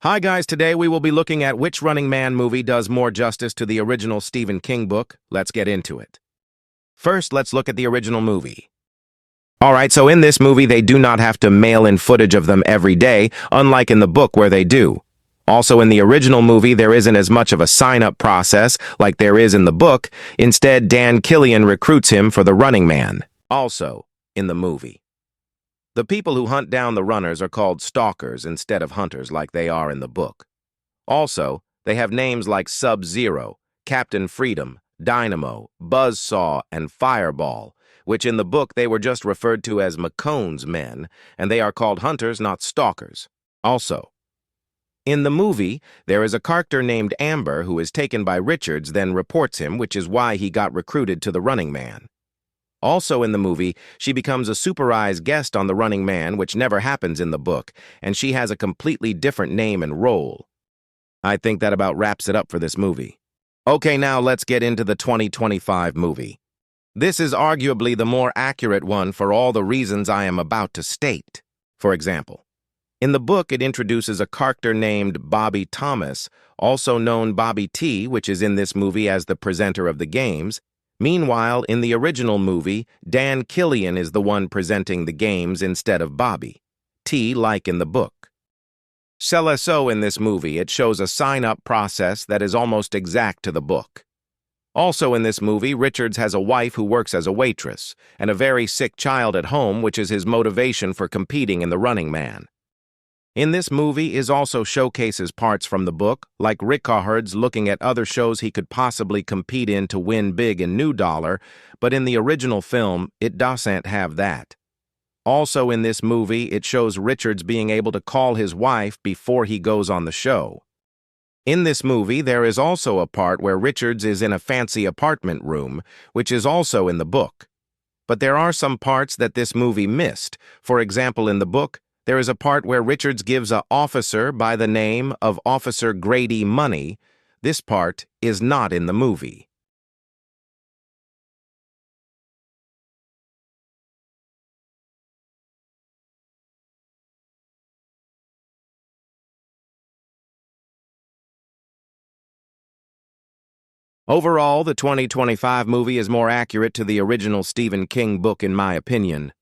Hi guys, today we will be looking at which Running Man movie does more justice to the original Stephen King book. Let's get into it. First, let's look at the original movie. Alright, so in this movie they do not have to mail in footage of them every day, unlike in the book where they do. Also in the original movie there isn't as much of a sign-up process like there is in the book. Instead, Dan Killian recruits him for the Running Man. Also, in the movie, the people who hunt down the runners are called stalkers instead of hunters like they are in the book. Also, they have names like Sub-Zero, Captain Freedom, Dynamo, Buzzsaw, and Fireball, which in the book they were just referred to as McCone's men, and they are called hunters, not stalkers. Also, in the movie, there is a character named Amber who is taken by Richards, then reports him, which is why he got recruited to the Running Man. Also in the movie, she becomes a supervised guest on the Running Man, which never happens in the book, and she has a completely different name and role. I think that about wraps it up for this movie. Okay, now let's get into the 2025 movie. This is arguably the more accurate one for all the reasons I am about to state. For example, in the book it introduces a character named Bobby Thomas, also known Bobby T, which is in this movie as the presenter of the games. Meanwhile, in the original movie, Dan Killian is the one presenting the games instead of Bobby T, like in the book. So in this movie, it shows a sign-up process that is almost exact to the book. Also in this movie, Richards has a wife who works as a waitress, and a very sick child at home, which is his motivation for competing in the Running Man. In this movie is also showcases parts from the book, like Rickard's looking at other shows he could possibly compete in to win big in New Dollar, but in the original film, it doesn't have that. Also in this movie, it shows Richards being able to call his wife before he goes on the show. In this movie, there is also a part where Richards is in a fancy apartment room, which is also in the book. But there are some parts that this movie missed. For example, in the book, there is a part where Richards gives an officer by the name of Officer Grady money. This part is not in the movie. Overall, the 2025 movie is more accurate to the original Stephen King book in my opinion.